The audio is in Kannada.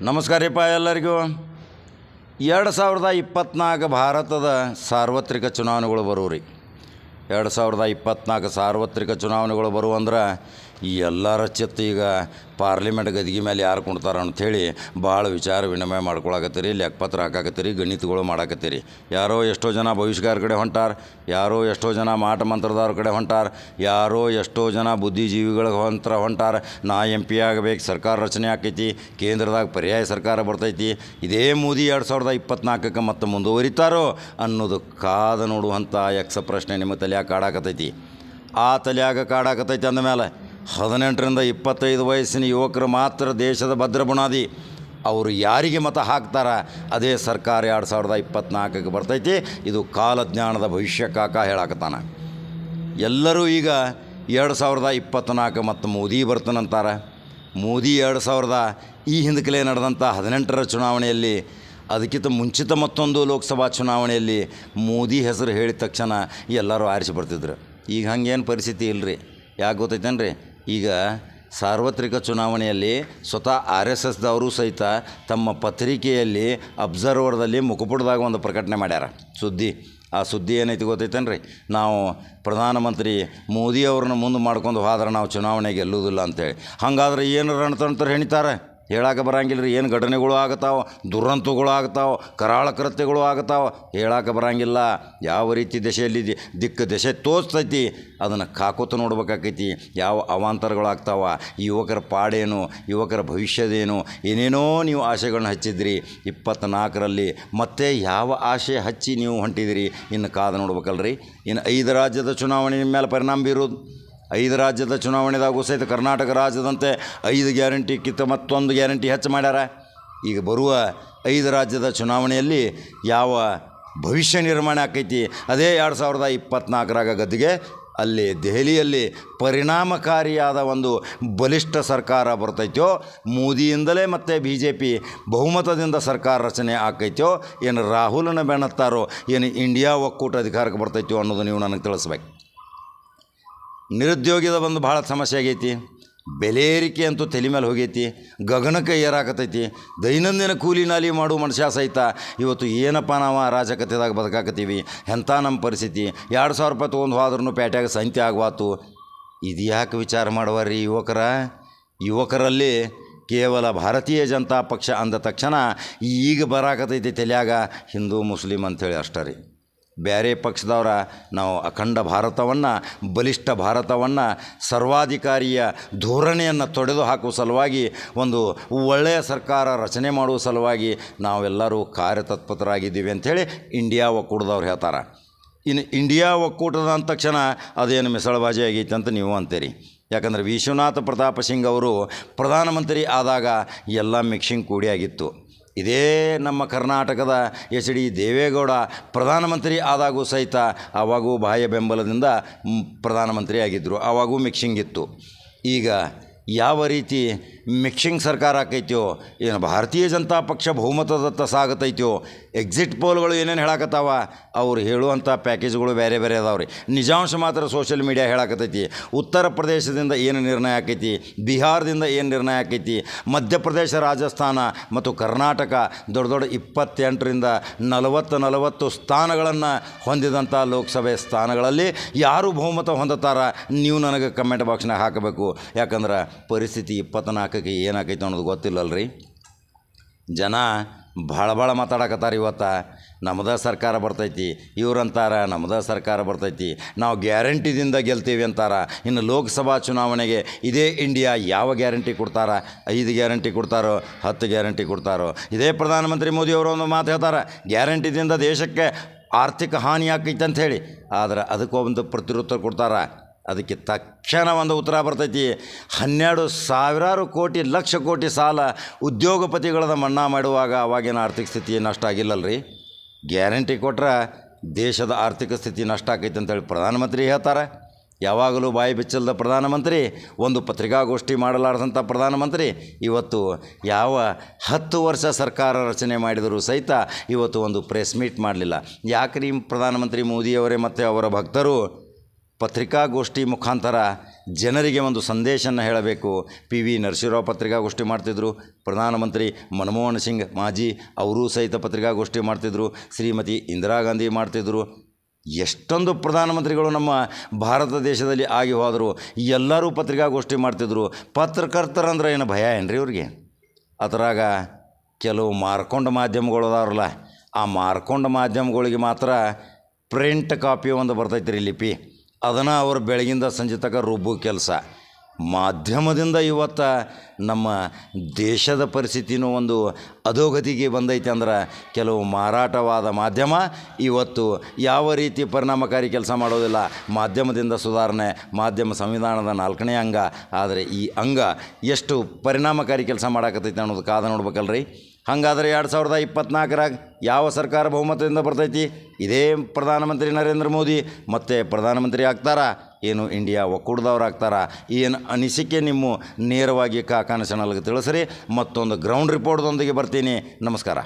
ನಮಸ್ಕಾರಪ್ಪ ಎಲ್ಲರಿಗೂ. 2024 ಭಾರತದ ಸಾರ್ವತ್ರಿಕ ಚುನಾವಣೆಗಳು ಬರುವ್ರಿ. 2024 ಸಾರ್ವತ್ರಿಕ ಚುನಾವಣೆಗಳು ಬರುವಂದ್ರೆ ಈ ಎಲ್ಲರ ಚಿತ್ತ ಈಗ ಪಾರ್ಲಿಮೆಂಟ್ ಗದಿಗೆ ಮೇಲೆ ಯಾರು ಕುಣ್ತಾರೆ ಅಂಥೇಳಿ ಭಾಳ ವಿಚಾರ ವಿನಿಮಯ ಮಾಡ್ಕೊಳಕತ್ತೀರಿ, ಲೆಕ್ಕಪತ್ರ ಹಾಕಾಕತ್ತೀರಿ, ಗಣಿತಗಳು ಮಾಡಾಕತ್ತೀರಿ. ಯಾರೋ ಎಷ್ಟೋ ಜನ ಭವಿಷ್ಯಗಾರ ಕಡೆ ಹೊಂಟಾರ, ಯಾರೋ ಎಷ್ಟೋ ಜನ ಮಾಟ ಮಂತ್ರದವ್ರ ಕಡೆ ಹೊಂಟಾರ, ಯಾರೋ ಎಷ್ಟೋ ಜನ ಬುದ್ಧಿಜೀವಿಗಳಿಗೆ ಹೊಂಟಾರ. ನಾ MP ಆಗಬೇಕು, ಸರ್ಕಾರ ರಚನೆ ಆಕೈತಿ, ಕೇಂದ್ರದಾಗ ಪರ್ಯಾಯ ಸರ್ಕಾರ ಬರ್ತೈತಿ, ಇದೇ ಮೋದಿ 2024ಕ್ಕೆ ಮತ್ತೆ ಮುಂದುವರಿತಾರೋ ಅನ್ನೋದು ಕಾದ ನೋಡುವಂಥ ಯಕ್ಷ ಪ್ರಶ್ನೆ ನಿಮ್ಮ ತಲೆಯಾಗ ಕಾಡಾಕತ್ತೈತಿ. ಆ ತಲೆಯಾಗ ಕಾಡಾಕತ್ತೈತಿ ಅಂದಮೇಲೆ 18ರಿಂದ 25 ವಯಸ್ಸಿನ ಯುವಕರು ಮಾತ್ರ ದೇಶದ ಭದ್ರ ಬುನಾದಿ. ಅವರು ಯಾರಿಗೆ ಮತ ಹಾಕ್ತಾರ ಅದೇ ಸರ್ಕಾರ 2024ಕ್ಕೆ ಬರ್ತೈತಿ. ಇದು ಕಾಲಜ್ಞಾನದ ಭವಿಷ್ಯಕ್ಕಾಕ ಹೇಳಾಕತ್ತಾನ. ಎಲ್ಲರೂ ಈಗ 2024 ಮತ್ತು ಮೋದಿ ಬರ್ತಾನಂತಾರೆ. ಮೋದಿ 2000 ಈ ಹಿಂದಕಲೇ ನಡೆದಂಥ 18ರ ಚುನಾವಣೆಯಲ್ಲಿ, ಅದಕ್ಕಿಂತ ಮುಂಚಿತ ಮತ್ತೊಂದು ಲೋಕಸಭಾ ಚುನಾವಣೆಯಲ್ಲಿ ಮೋದಿ ಹೆಸರು ಹೇಳಿದ ತಕ್ಷಣ ಎಲ್ಲರೂ ಆರಿಸಿ ಬರ್ತಿದ್ರು. ಈಗ ಹಂಗೇನು ಪರಿಸ್ಥಿತಿ ಇಲ್ಲರಿ. ಯಾಕೆ ಗೊತ್ತೈತೇನ್ರಿ? ಈಗ ಸಾರ್ವತ್ರಿಕ ಚುನಾವಣೆಯಲ್ಲಿ ಸ್ವತಃ RSSದವರು ಸಹಿತ ತಮ್ಮ ಪತ್ರಿಕೆಯಲ್ಲಿ ಅಬ್ಸರ್ವರ್ದಲ್ಲಿ ಮುಖಪುಟದಾಗ ಒಂದು ಪ್ರಕಟಣೆ ಮಾಡ್ಯಾರ ಸುದ್ದಿ. ಆ ಸುದ್ದಿ ಏನೈತಿ ಗೊತ್ತೈತೇನ್ರಿ? ನಾವು ಪ್ರಧಾನಮಂತ್ರಿ ಮೋದಿ ಅವ್ರನ್ನ ಮುಂದೆ ಮಾಡ್ಕೊಂಡು ಹೋದ್ರೆ ನಾವು ಚುನಾವಣೆಗೆ ಗೆಲ್ಲುವುದಿಲ್ಲ ಅಂಥೇಳಿ. ಹಾಗಾದ್ರೆ ಏನು ರಣತಂತ್ರ ಹೆಣಿತಾರೆ ಹೇಳಕ್ಕೆ ಬರಂಗಿಲ್ಲ ರೀ. ಏನು ಘಟನೆಗಳು ಆಗ್ತಾವೆ, ದುರಂತಗಳು ಆಗ್ತಾವೆ, ಕರಾಳ ಕೃತ್ಯಗಳು ಆಗ್ತಾವೆ, ಹೇಳಕ್ಕೆ ಬರಂಗಿಲ್ಲ. ಯಾವ ರೀತಿ ದೆಸೆಯಲ್ಲಿ ದೆಸೆ ತೋರಿಸ್ತೈತಿ ಅದನ್ನು ಕಾಕೋತ ನೋಡ್ಬೇಕಾಕೈತಿ. ಯಾವ ಅವಾಂತರಗಳಾಗ್ತಾವ, ಯುವಕರ ಪಾಡೇನು, ಯುವಕರ ಭವಿಷ್ಯದೇನು, ಏನೇನೋ ನೀವು ಆಶೆಗಳನ್ನ ಹಚ್ಚಿದ್ರಿ. 24ರಲ್ಲಿ ಮತ್ತೆ ಯಾವ ಆಶೆ ಹಚ್ಚಿ ನೀವು ಹೊಂಟಿದಿರಿ ಇನ್ನು ಕಾದು ನೋಡ್ಬೇಕಲ್ರಿ. ಇನ್ನು 5 ರಾಜ್ಯದ ಚುನಾವಣೆ ಮೇಲೆ ಪರಿಣಾಮ ಬೀರೋದು. 5 ರಾಜ್ಯದ ಚುನಾವಣೆದಾಗೂ ಸಹಿತ ಕರ್ನಾಟಕ ರಾಜ್ಯದಂತೆ 5 ಗ್ಯಾರಂಟಿಕ್ಕಿಂತ ಮತ್ತೊಂದು ಗ್ಯಾರಂಟಿ ಹೆಚ್ಚು ಮಾಡ್ಯಾರ. ಈಗ ಬರುವ 5 ರಾಜ್ಯದ ಚುನಾವಣೆಯಲ್ಲಿ ಯಾವ ಭವಿಷ್ಯ ನಿರ್ಮಾಣ ಆಕೈತಿ ಅದೇ 2024ರಾಗ ಗದ್ದಿಗೆ ಅಲ್ಲಿ ದೆಹಲಿಯಲ್ಲಿ ಪರಿಣಾಮಕಾರಿಯಾದ ಒಂದು ಬಲಿಷ್ಠ ಸರ್ಕಾರ ಬರ್ತೈತೋ, ಮೋದಿಯಿಂದಲೇ ಮತ್ತು BJP ಬಹುಮತದಿಂದ ಸರ್ಕಾರ ರಚನೆ ಆಕೈತೋ, ಏನು ರಾಹುಲನ ಬೆನ್ನತ್ತಾರೋ, ಏನು ಇಂಡಿಯಾ ಒಕ್ಕೂಟ ಅಧಿಕಾರಕ್ಕೆ ಬರ್ತೈತೋ ಅನ್ನೋದು ನೀವು ನನಗೆ ತಿಳಿಸ್ಬೇಕು. ನಿರುದ್ಯೋಗದ ಒಂದು ಭಾಳ ಸಮಸ್ಯೆ ಆಗೈತಿ. ಬೆಲೆ ಏರಿಕೆ ಅಂತೂ ತಲೆ ಮೇಲೆ ಹೋಗೈತಿ, ಗಗನಕ್ಕೆ ಏರಾಕತೈತಿ. ದೈನಂದಿನ ಕೂಲಿ ನಾಲಿ ಮಾಡೋ ಮನುಷ್ಯ ಸಹಿತ ಇವತ್ತು ಏನಪ್ಪ ನಾವು ರಾಜಕತೆದಾಗ ಬದುಕಾಕತ್ತೀವಿ, ಎಂಥ ನಮ್ಮ ಪರಿಸ್ಥಿತಿ. 2000 ರೂಪಾಯಿ ತೊಗೊಂಡು ಹೋದ್ರೂ ಪೇಟೆಯಾಗ ಸಂತೆ ಆಗ್ವಾತು. ಇದು ಯಾಕೆ ವಿಚಾರ ಮಾಡುವರಿ ಯುವಕರಲ್ಲಿ ಕೇವಲ ಭಾರತೀಯ ಜನತಾ ಪಕ್ಷ ಅಂದ ತಕ್ಷಣ ಈಗ ಬರಾಕತೈತಿ ತಲೆಯಾಗ ಹಿಂದೂ ಮುಸ್ಲಿಂ ಅಂಥೇಳಿ ಅಷ್ಟೇ ರೀ. ಬೇರೆ ಪಕ್ಷದವರ ನಾವು ಅಖಂಡ ಭಾರತವನ್ನು, ಬಲಿಷ್ಠ ಭಾರತವನ್ನು, ಸರ್ವಾಧಿಕಾರಿಯ ಧೋರಣೆಯನ್ನು ತೊಡೆದು ಹಾಕುವ ಸಲುವಾಗಿ, ಒಂದು ಒಳ್ಳೆಯ ಸರ್ಕಾರ ರಚನೆ ಮಾಡುವ ಸಲುವಾಗಿ ನಾವೆಲ್ಲರೂ ಕಾರ್ಯತತ್ಪರರಾಗಿದ್ದೀವಿ ಅಂಥೇಳಿ ಇಂಡಿಯಾ ಒಕ್ಕೂಟದವ್ರು ಹೇಳ್ತಾರೆ. ಇನ್ನು ಇಂಡಿಯಾ ಒಕ್ಕೂಟದ ಅಂದ ತಕ್ಷಣ ಅದೇನು ಮಿಸಳಬಾಜಿ ಆಗೈತೆ ಅಂತ ನೀವು ಅಂತೀರಿ. ಯಾಕಂದರೆ ವಿಶ್ವನಾಥ ಪ್ರತಾಪ ಸಿಂಗ್ ಅವರು ಪ್ರಧಾನಮಂತ್ರಿ ಆದಾಗ ಎಲ್ಲ ಮಿಕ್ಸಿಂಗ್ ಕೂಡಿ ಆಗಿತ್ತು. ಇದೇ ನಮ್ಮ ಕರ್ನಾಟಕದ HD ದೇವೇಗೌಡ ಪ್ರಧಾನಮಂತ್ರಿ ಆದಾಗೂ ಸಹಿತ ಆವಾಗೂ ಬಾಹ್ಯ ಬೆಂಬಲದಿಂದ ಪ್ರಧಾನಮಂತ್ರಿ ಆಗಿದ್ದರು. ಆವಾಗೂ ಮಿಕ್ಸಿಂಗ್ ಇತ್ತು. ಈಗ ಯಾವ ರೀತಿ ಮಿಕ್ಸಿಂಗ್ ಸರ್ಕಾರ ಆಕೈತೋ, ಏನು ಭಾರತೀಯ ಜನತಾ ಪಕ್ಷ ಬಹುಮತದತ್ತ ಸಾಗತೈತೋ, ಎಕ್ಸಿಟ್ ಪೋಲ್ಗಳು ಏನೇನು ಹೇಳಾಕತ್ತಾವ, ಅವ್ರು ಹೇಳುವಂಥ ಪ್ಯಾಕೇಜ್ಗಳು ಬೇರೆ ಬೇರೆ ಅದಾವ್ರಿ. ನಿಜಾಂಶ ಮಾತ್ರ ಸೋಷಿಯಲ್ ಮೀಡಿಯಾ ಹೇಳಾಕತ್ತೈತಿ. ಉತ್ತರ ಪ್ರದೇಶದಿಂದ ಏನು ನಿರ್ಣಯ ಆಕೈತಿ, ಬಿಹಾರದಿಂದ ಏನು ನಿರ್ಣಯ ಆಕೈತಿ, ಮಧ್ಯಪ್ರದೇಶ, ರಾಜಸ್ಥಾನ ಮತ್ತು ಕರ್ನಾಟಕ ದೊಡ್ಡ ದೊಡ್ಡ 28ರಿಂದ 40 ಸ್ಥಾನಗಳನ್ನು ಹೊಂದಿದಂಥ ಲೋಕಸಭೆ ಸ್ಥಾನಗಳಲ್ಲಿ ಯಾರು ಬಹುಮತ ಹೊಂದುತ್ತಾರ ನೀವು ನನಗೆ ಕಮೆಂಟ್ ಬಾಕ್ಸ್ನಾಗ ಹಾಕಬೇಕು. ಯಾಕಂದ್ರೆ ಪರಿಸ್ಥಿತಿ 24ಕ್ಕೆ ಏನಾಕೈತೆ ಅನ್ನೋದು ಗೊತ್ತಿಲ್ಲಲ್ರಿ. ಜನ ಭಾಳ ಮಾತಾಡಕತ್ತಾರೆ. ಇವತ್ತು ನಮ್ಮದೇ ಸರ್ಕಾರ ಬರ್ತೈತಿ, ಇವ್ರಂತಾರೆ ನಮ್ಮದೇ ಸರ್ಕಾರ ಬರ್ತೈತಿ, ನಾವು ಗ್ಯಾರಂಟಿದಿಂದ ಗೆಲ್ತೀವಿ ಅಂತಾರೆ. ಇನ್ನು ಲೋಕಸಭಾ ಚುನಾವಣೆಗೆ ಇದೇ ಇಂಡಿಯಾ ಯಾವ ಗ್ಯಾರಂಟಿ ಕೊಡ್ತಾರ? 5 ಗ್ಯಾರಂಟಿ ಕೊಡ್ತಾರೋ, 10 ಗ್ಯಾರಂಟಿ ಕೊಡ್ತಾರೋ? ಇದೇ ಪ್ರಧಾನಮಂತ್ರಿ ಮೋದಿಯವರು ಒಂದು ಮಾತು ಹೇಳ್ತಾರೆ, ಗ್ಯಾರಂಟಿದಿಂದ ದೇಶಕ್ಕೆ ಆರ್ಥಿಕ ಹಾನಿ ಆಕೈತೆ ಅಂಥೇಳಿ. ಆದರೆ ಅದಕ್ಕೊಂದು ಪ್ರತ್ಯುತ್ತರ ಕೊಡ್ತಾರೆ. ಅದಕ್ಕೆ ತಕ್ಷಣ ಒಂದು ಉತ್ತರ ಬರ್ತೈತಿ. 12,000 ಕೋಟಿ ಲಕ್ಷ ಕೋಟಿ ಸಾಲ ಉದ್ಯೋಗಪತಿಗಳದ ಮನ್ನಾ ಮಾಡುವಾಗ ಅವಾಗಿನ ಆರ್ಥಿಕ ಸ್ಥಿತಿ ನಷ್ಟ ಆಗಿಲ್ಲಲ್ರಿ. ಗ್ಯಾರಂಟಿ ಕೊಟ್ರೆ ದೇಶದ ಆರ್ಥಿಕ ಸ್ಥಿತಿ ನಷ್ಟ ಆಕೈತೆ ಅಂತೇಳಿ ಪ್ರಧಾನಮಂತ್ರಿ ಹೇಳ್ತಾರೆ. ಯಾವಾಗಲೂ ಬಾಯಿ ಬಿಚ್ಚಲ್ದ ಪ್ರಧಾನಮಂತ್ರಿ, ಒಂದು ಪತ್ರಿಕಾಗೋಷ್ಠಿ ಮಾಡಲಾರ್ದಂಥ ಪ್ರಧಾನಮಂತ್ರಿ ಇವತ್ತು ಯಾವ 10 ವರ್ಷ ಸರ್ಕಾರ ರಚನೆ ಮಾಡಿದರೂ ಸಹಿತ ಇವತ್ತು ಒಂದು ಪ್ರೆಸ್ ಮೀಟ್ ಮಾಡಲಿಲ್ಲ. ಯಾಕ್ರಿ ಪ್ರಧಾನಮಂತ್ರಿ ಮೋದಿಯವರೇ ಮತ್ತು ಅವರ ಭಕ್ತರು ಪತ್ರಿಕಾಗೋಷ್ಠಿ ಮುಖಾಂತರ ಜನರಿಗೆ ಒಂದು ಸಂದೇಶನ ಹೇಳಬೇಕು. ಪಿ ವಿ ನರಸಿಂಹರಾವ್ ಪತ್ರಿಕಾಗೋಷ್ಠಿ ಮಾಡ್ತಿದ್ರು, ಪ್ರಧಾನಮಂತ್ರಿ ಮನಮೋಹನ್ ಸಿಂಗ್ ಮಾಜಿ ಅವರೂ ಸಹಿತ ಪತ್ರಿಕಾಗೋಷ್ಠಿ ಮಾಡ್ತಿದ್ರು, ಶ್ರೀಮತಿ ಇಂದಿರಾ ಗಾಂಧಿ ಮಾಡ್ತಿದ್ರು. ಎಷ್ಟೊಂದು ಪ್ರಧಾನಮಂತ್ರಿಗಳು ನಮ್ಮ ಭಾರತ ದೇಶದಲ್ಲಿ ಆಗಿ ಹೋದರು, ಎಲ್ಲರೂ ಪತ್ರಿಕಾಗೋಷ್ಠಿ ಮಾಡ್ತಿದ್ರು. ಪತ್ರಕರ್ತರಂದ್ರೆ ಏನು ಭಯ ಏನ್ರಿ ಇವ್ರಿಗೆ? ಅದರಾಗ ಕೆಲವು ಮಾರ್ಕೊಂಡ ಮಾಧ್ಯಮಗಳು ಅದಾರಲ್ಲ, ಆ ಮಾರ್ಕೊಂಡ ಮಾಧ್ಯಮಗಳಿಗೆ ಮಾತ್ರ ಪ್ರಿಂಟ್ ಕಾಪಿ ಒಂದು ಬರ್ತೈತೆ ರೀ, ಲಿಪಿ, ಅದನ್ನು ಅವ್ರು ಬೆಳಗಿಂದ ಸಂಜೆ ತನಕ ರುಬ್ಬು ಕೆಲಸ. ಮಾಧ್ಯಮದಿಂದ ಇವತ್ತು ನಮ್ಮ ದೇಶದ ಪರಿಸ್ಥಿತಿನೂ ಒಂದು ಅಧೋಗತಿಗೆ ಬಂದೈತೆ. ಅಂದ್ರೆ ಕೆಲವು ಮಾರಾಟವಾದ ಮಾಧ್ಯಮ ಇವತ್ತು ಯಾವ ರೀತಿ ಪರಿಣಾಮಕಾರಿ ಕೆಲಸ ಮಾಡೋದಿಲ್ಲ. ಮಾಧ್ಯಮದಿಂದ ಸುಧಾರಣೆ, ಮಾಧ್ಯಮ ಸಂವಿಧಾನದ 4ನೇ ಅಂಗ. ಆದರೆ ಈ ಅಂಗ ಎಷ್ಟು ಪರಿಣಾಮಕಾರಿ ಕೆಲಸ ಮಾಡಾಕತ್ತೈತೆ ಅನ್ನೋದು ಕಾದ ನೋಡ್ಬೇಕಲ್ರಿ. ಹಾಗಾದರೆ 2024ರಾಗ ಯಾವ ಸರ್ಕಾರ ಬಹುಮತದಿಂದ ಬರ್ತೈತಿ? ಇದೇ ಪ್ರಧಾನಮಂತ್ರಿ ನರೇಂದ್ರ ಮೋದಿ ಮತ್ತೆ ಪ್ರಧಾನಮಂತ್ರಿ ಆಗ್ತಾರಾ, ಏನು ಇಂಡಿಯಾ ಒಕ್ಕೂಟದವ್ರು ಆಗ್ತಾರಾ? ಏನು ಅನಿಸಿಕೆ ನಿಮ್ಮ ನೇರವಾಗಿ ಕಾಕಾನ ಚಾನಲ್ಗೆ ತಿಳಿಸ್ರಿ. ಮತ್ತೊಂದು ಗ್ರೌಂಡ್ ರಿಪೋರ್ಟ್ದೊಂದಿಗೆ ಬರ್ತೀನಿ. ನಮಸ್ಕಾರ.